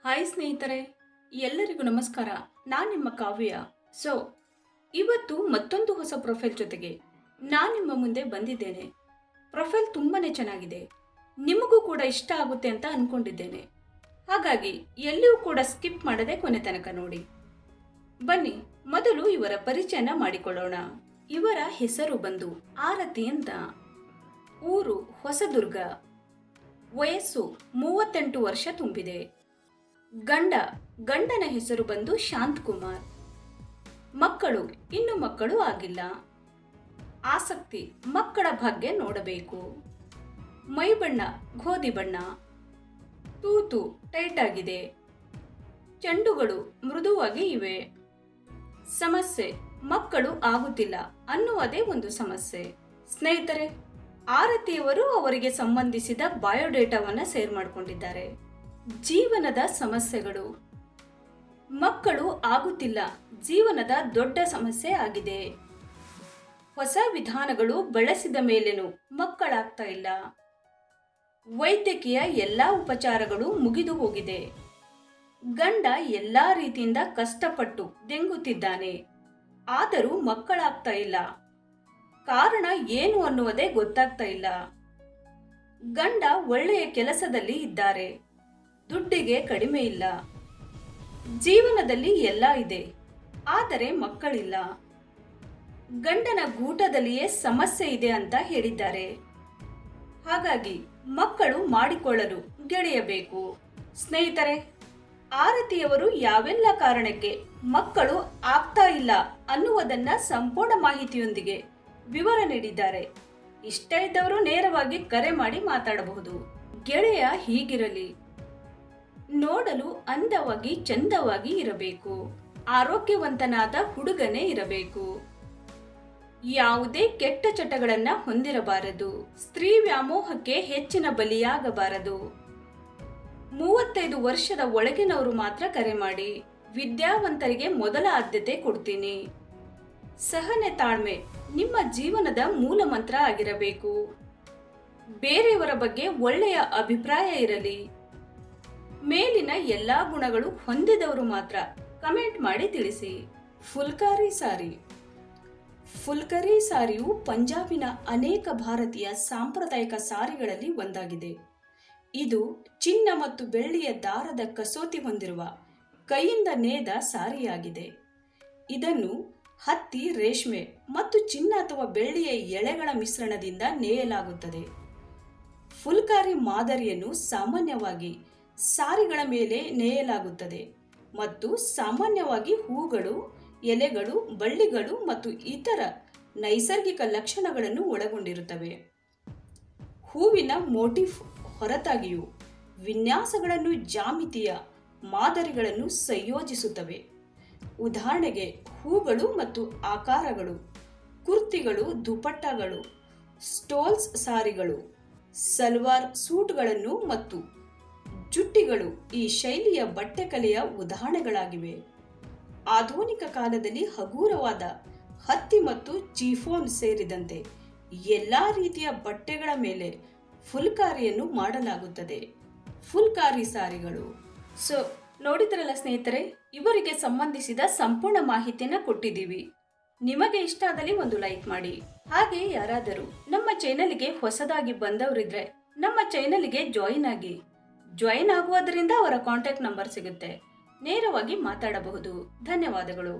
Hi ಸ್ನೇಹಿತರೆ, ಎಲ್ಲರಿಗೂ ನಮಸ್ಕಾರ. ನಾನು ನಿಮ್ಮ ಕಾವ್ಯ. ಸೊ ಇವತ್ತು ಮತ್ತೊಂದು ಹೊಸ ಪ್ರೊಫೈಲ್ ಜೊತೆಗೆ ನಾನು ನಿಮ್ಮ ಮುಂದೆ ಬಂದಿದ್ದೇನೆ. ಪ್ರೊಫೈಲ್ ತುಂಬಾನೇ ಚೆನ್ನಾಗಿದೆ, ನಿಮಗೂ ಕೂಡ ಇಷ್ಟ ಆಗುತ್ತೆ ಅಂತ ಅನ್ಕೊಂಡಿದ್ದೇನೆ. ಹಾಗಾಗಿ ಎಲ್ಲಿಯೂ ಕೂಡ ಸ್ಕಿಪ್ ಮಾಡದೆ ಕೊನೆ ತನಕ ನೋಡಿ. ಬನ್ನಿ ಮೊದಲು ಇವರ ಪರಿಚಯನ ಮಾಡಿಕೊಳ್ಳೋಣ. ಇವರ ಹೆಸರು ಬಂದು ಆರತಿ ಅಂತ. ಊರು ಹೊಸದುರ್ಗ. ವಯಸ್ಸು 38 ವರ್ಷ ತುಂಬಿದೆ. ಗಂಡನ ಹೆಸರು ಬಂದು ಶಾಂತಕುಮಾರ್. ಇನ್ನು ಮಕ್ಕಳು ಆಗಿಲ್ಲ. ಆಸಕ್ತಿ ಮಕ್ಕಳ ಭಾಗ್ಯ ನೋಡಬೇಕು. ಮೈ ಬಣ್ಣ ಗೋಧಿ ಬಣ್ಣ. ತೂತು ಟೈಟ್ ಆಗಿದೆ. ಚೆಂಡುಗಳು ಮೃದುವಾಗಿ ಇವೆ. ಸಮಸ್ಯೆ ಮಕ್ಕಳು ಆಗುತ್ತಿಲ್ಲ ಅನ್ನುವುದೇ ಒಂದು ಸಮಸ್ಯೆ. ಸ್ನೇಹಿತರೆ, ಆರತಿಯವರು ಅವರಿಗೆ ಸಂಬಂಧಿಸಿದ ಬಯೋಡೇಟಾವನ್ನು ಶೇರ್ ಮಾಡಿಕೊಂಡಿದ್ದಾರೆ. ಜೀವನದ ಸಮಸ್ಯೆಗಳು. ಮಕ್ಕಳು ಆಗುತ್ತಿಲ್ಲ ಜೀವನದ ದೊಡ್ಡ ಸಮಸ್ಯೆ ಆಗಿದೆ. ಹೊಸ ವಿಧಾನಗಳು ಬಳಸಿದ ಮೇಲೇನೂ ಮಕ್ಕಳಾಗ್ತಾ ಇಲ್ಲ. ವೈದ್ಯಕೀಯ ಎಲ್ಲಾ ಉಪಚಾರಗಳು ಮುಗಿದು ಹೋಗಿದೆ. ಗಂಡ ಎಲ್ಲಾ ರೀತಿಯಿಂದ ಕಷ್ಟಪಟ್ಟು ದೆಂಗುತ್ತಿದ್ದಾನೆ, ಆದರೂ ಮಕ್ಕಳಾಗ್ತಾ ಇಲ್ಲ. ಕಾರಣ ಏನು ಅನ್ನುವುದೇ ಗೊತ್ತಾಗ್ತಾ ಇಲ್ಲ. ಗಂಡ ಒಳ್ಳೆಯ ಕೆಲಸದಲ್ಲಿ ಇದ್ದಾರೆ, ದುಡ್ಡಿಗೆ ಕಡಿಮೆ ಇಲ್ಲ. ಜೀವನದಲ್ಲಿ ಎಲ್ಲ ಇದೆ, ಆದರೆ ಮಕ್ಕಳಿಲ್ಲ. ಗಂಡನ ಗೂಟದಲ್ಲಿಯೇ ಸಮಸ್ಯೆ ಇದೆ ಅಂತ ಹೇಳಿದ್ದಾರೆ. ಹಾಗಾಗಿ ಮಕ್ಕಳು ಮಾಡಿಕೊಳ್ಳಲು ಗೆಳೆಯಬೇಕು. ಸ್ನೇಹಿತರೆ, ಆರತಿಯವರು ಯಾವೆಲ್ಲ ಕಾರಣಕ್ಕೆ ಮಕ್ಕಳು ಆಗ್ತಾ ಇಲ್ಲ ಅನ್ನುವುದನ್ನ ಸಂಪೂರ್ಣ ಮಾಹಿತಿಯೊಂದಿಗೆ ವಿವರ ನೀಡಿದ್ದಾರೆ. ಇಷ್ಟ ಇದ್ದವರು ನೇರವಾಗಿ ಕರೆ ಮಾಡಿ ಮಾತಾಡಬಹುದು. ಗೆಳೆಯ ಹೀಗಿರಲಿ, ನೋಡಲು ಅಂದವಾಗಿ ಚಂದವಾಗಿ ಇರಬೇಕು. ಆರೋಗ್ಯವಂತನಾದ ಹುಡುಗನೇ ಇರಬೇಕು. ಯಾವುದೇ ಕೆಟ್ಟ ಚಟಗಳನ್ನ ಹೊಂದಿರಬಾರದು. ಸ್ತ್ರೀ ವ್ಯಾಮೋಹಕ್ಕೆ ಹೆಚ್ಚಿನ ಬಲಿಯಾಗಬಾರದು. 35 ವರ್ಷದ ಒಳಗಿನವರು ಮಾತ್ರ ಕರೆ ಮಾಡಿ. ವಿದ್ಯಾವಂತರಿಗೆ ಮೊದಲ ಆದ್ಯತೆ ಕೊಡ್ತೀನಿ. ಸಹನೆ ತಾಳ್ಮೆ ನಿಮ್ಮ ಜೀವನದ ಮೂಲ ಮಂತ್ರ ಆಗಿರಬೇಕು. ಬೇರೆಯವರ ಬಗ್ಗೆ ಒಳ್ಳೆಯ ಅಭಿಪ್ರಾಯ ಇರಲಿ. ಮೇಲಿನ ಎಲ್ಲಾ ಗುಣಗಳು ಹೊಂದಿದವರು ಮಾತ್ರ ಕಮೆಂಟ್ ಮಾಡಿ ತಿಳಿಸಿ. ಫುಲ್ಕರಿ ಸಾರಿಯು ಪಂಜಾಬಿನ ಅನೇಕ ಭಾರತೀಯ ಸಾಂಪ್ರದಾಯಿಕ ಸಾರಿಗಳಲ್ಲಿ ಒಂದಾಗಿದೆ. ಇದು ಚಿನ್ನ ಮತ್ತು ಬೆಳ್ಳಿಯ ದಾರದ ಕಸೂತಿ ಹೊಂದಿರುವ ಕೈಯಿಂದ ನೇಯ್ದ ಸಾರಿಯಾಗಿದೆ. ಇದನ್ನು ಹತ್ತಿ, ರೇಷ್ಮೆ ಮತ್ತು ಚಿನ್ನ ಅಥವಾ ಬೆಳ್ಳಿಯ ಎಳೆಗಳ ಮಿಶ್ರಣದಿಂದ ನೇಯಲಾಗುತ್ತದೆ. ಫುಲ್ಕಾರಿ ಮಾದರಿಯನ್ನು ಸಾಮಾನ್ಯವಾಗಿ ಸಾರಿಗಳ ಮೇಲೆ ನೇಯಲಾಗುತ್ತದೆ ಮತ್ತು ಸಾಮಾನ್ಯವಾಗಿ ಹೂಗಳು, ಎಲೆಗಳು, ಬಳ್ಳಿಗಳು ಮತ್ತು ಇತರ ನೈಸರ್ಗಿಕ ಲಕ್ಷಣಗಳನ್ನು ಒಳಗೊಂಡಿರುತ್ತವೆ. ಹೂವಿನ ಮೋಟಿಫ್ ಹೊರತಾಗಿಯೂ ವಿನ್ಯಾಸಗಳನ್ನು ಜಾಮಿತಿಯ ಮಾದರಿಗಳನ್ನು ಸಂಯೋಜಿಸುತ್ತವೆ. ಉದಾಹರಣೆಗೆ ಹೂಗಳು ಮತ್ತು ಆಕಾರಗಳು, ಕುರ್ತಿಗಳು, ದುಪಟ್ಟಾಗಳು, ಸ್ಟೋಲ್ಸ್ ಸಾರಿಗಳು, ಸಲ್ವಾರ್ ಸೂಟ್ಗಳನ್ನು ಮತ್ತು ಜುಟ್ಟಿಗಳು ಈ ಶೈಲಿಯ ಬಟ್ಟೆ ಕಲೆಯ ಉದಾಹರಣೆಗಳಾಗಿವೆ. ಆಧುನಿಕ ಕಾಲದಲ್ಲಿ ಹಗುರವಾದ ಹತ್ತಿ ಮತ್ತು ಚಿಫೋನ್ ಸೇರಿದಂತೆ ಎಲ್ಲಾ ರೀತಿಯ ಬಟ್ಟೆಗಳ ಮೇಲೆ ಫುಲ್ಕಾರಿಯನ್ನು ಮಾಡಲಾಗುತ್ತದೆ. ಫುಲ್ಕಾರಿ ಸಾರಿಗಳು. ಸೊ ನೋಡಿದ್ರಲ್ಲ ಸ್ನೇಹಿತರೆ, ಇವರಿಗೆ ಸಂಬಂಧಿಸಿದ ಸಂಪೂರ್ಣ ಮಾಹಿತಿಯನ್ನು ಕೊಟ್ಟಿದ್ದೀವಿ. ನಿಮಗೆ ಇಷ್ಟ ಆದಲ್ಲಿ ಒಂದು ಲೈಕ್ ಮಾಡಿ. ಹಾಗೆ ಯಾರಾದರೂ ನಮ್ಮ ಚಾನೆಲ್ಗೆ ಹೊಸದಾಗಿ ಬಂದವರಿದ್ರೆ ನಮ್ಮ ಚಾನೆಲ್ಗೆ ಜಾಯಿನ್ ಆಗುವುದರಿಂದ ಅವರ ಕಾಂಟ್ಯಾಕ್ಟ್ ನಂಬರ್ ಸಿಗುತ್ತೆ. ನೇರವಾಗಿ ಮಾತಾಡಬಹುದು. ಧನ್ಯವಾದಗಳು.